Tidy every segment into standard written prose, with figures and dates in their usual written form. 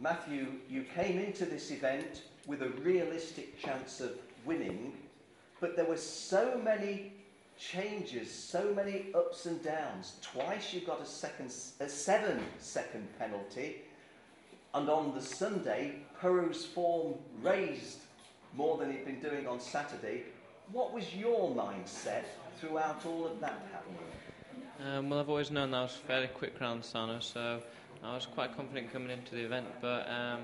Matthew, you came into this event with a realistic chance of winning, but there were so many changes, so many ups and downs. Twice you got a 7-second penalty, and on the Sunday, Pyry's form raised more than he'd been doing on Saturday. What was your mindset throughout all of that happening? Well, I've always known that I was fairly quick around Sarno, so I was quite confident coming into the event, but I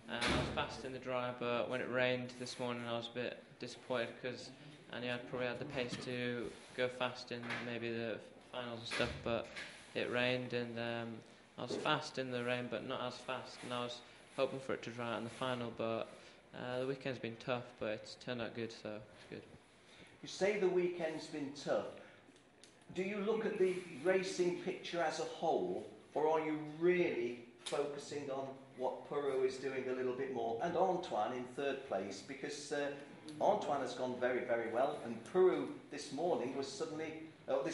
was fast in the dry, but when it rained this morning I was a bit disappointed because I knew I'd probably had the pace to go fast in maybe the finals and stuff, but it rained and I was fast in the rain but not as fast, and I was hoping for it to dry out in the final, but the weekend's been tough, but it's turned out good, so it's good. You say the weekend's been tough. Do you look at the racing picture as a whole, or are you really focusing on what Pyry is doing a little bit more, and Anthoine in third place, because Anthoine has gone very, very well, and Pyry this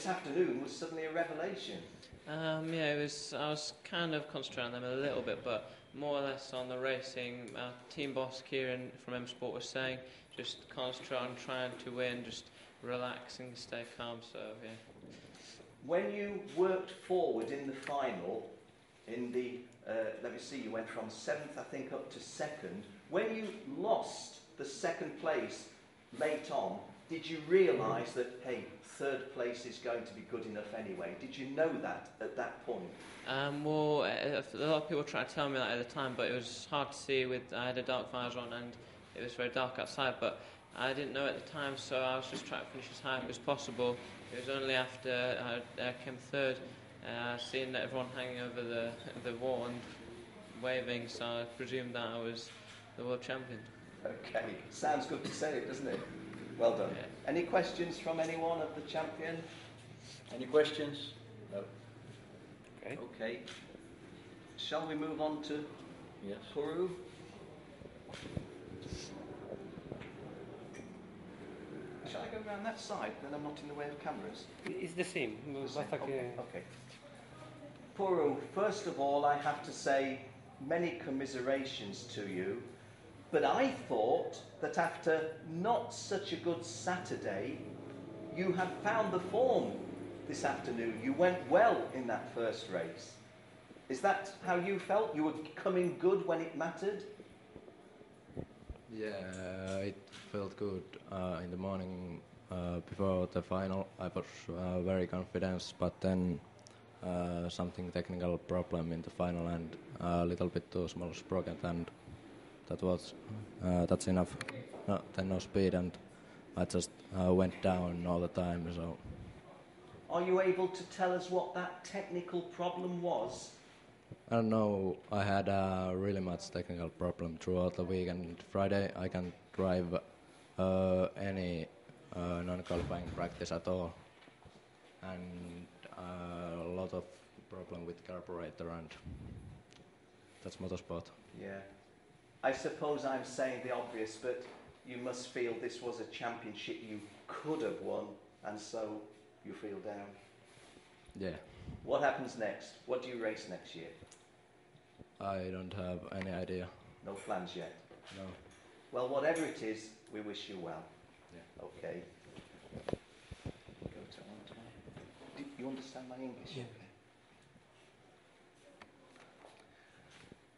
afternoon was suddenly a revelation. Yeah, I was kind of concentrating on them a little bit, but more or less on the racing. Our team boss Kieran from M Sport was saying, just concentrate on trying to win, just relax and stay calm. So yeah. When you worked forward in the final, in the you went from 7th, I think, up to 2nd. When you lost the 2nd place late on, did you realise that, hey, 3rd place is going to be good enough anyway? Did you know that at that point? Well, a lot of people tried to tell me that at the time, but it was hard to see. I had a dark visor on and it was very dark outside, but I didn't know at the time, so I was just trying to finish as high as possible. It was only after I came 3rd, seeing everyone hanging over the wall and waving, so I presumed that I was the world champion. Okay, sounds good to say it, doesn't it? Well done. Yeah. Any questions from anyone of the champion? Any questions? No. Okay. Okay. Shall we move on to Pyry? Shall I go around that side? Then I'm not in the way of cameras. It's the same. Okay. Pyry, first of all, I have to say many commiserations to you. But I thought that after not such a good Saturday, you had found the form this afternoon. You went well in that first race. Is that how you felt? You were coming good when it mattered? Yeah, it felt good in the morning before the final. I was very confident, but then something technical problem in the final and a little bit too small sprocket, and that's enough. Then no speed, and I just went down all the time. So, are you able to tell us what that technical problem was? I don't know. I had a really much technical problem throughout the weekend. Friday I can't drive any non-qualifying practice at all, and a lot of problem with carburetor, and that's motorsport. Yeah. I suppose I'm saying the obvious, but you must feel this was a championship you could have won, and so you feel down. Yeah. What happens next? What do you race next year? I don't have any idea. No plans yet? No. Well, whatever it is, we wish you well. Yeah. Okay. Go to Anthoine. Do you understand my English? Yeah.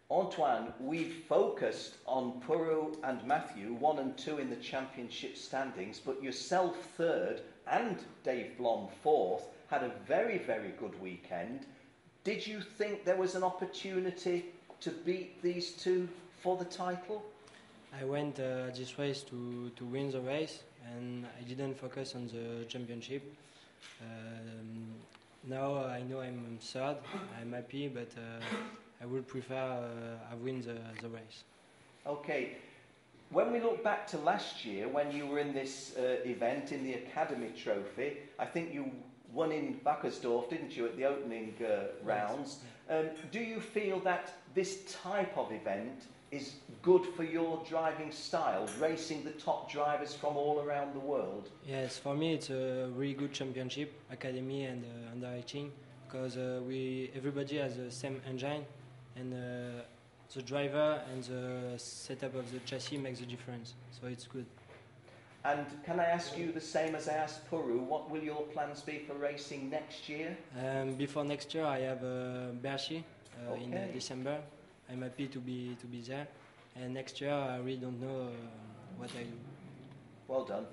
Anthoine, we've focused on Pyry and Matthew, 1 and 2 in the championship standings, but yourself 3rd and Dave Blom 4th had a very, very good weekend. Did you think there was an opportunity to beat these two for the title? I went this race to win the race, and I didn't focus on the championship. Now I know I'm 3rd, I'm happy, but I would prefer I win the race. Okay. When we look back to last year, when you were in this event, in the Academy Trophy, I think you won in Backersdorf, didn't you, at the opening rounds? Do you feel that this type of event is good for your driving style, racing the top drivers from all around the world? Yes, for me it's a really good championship, Academy and under 18, because everybody has the same engine, and the the driver and the setup of the chassis makes the difference. So it's good. And can I ask you the same as I asked Puru, what will your plans be for racing next year? Before next year, I have Bercy in Okay. December. I'm happy to be there. And next year, I really don't know what I do. Well done.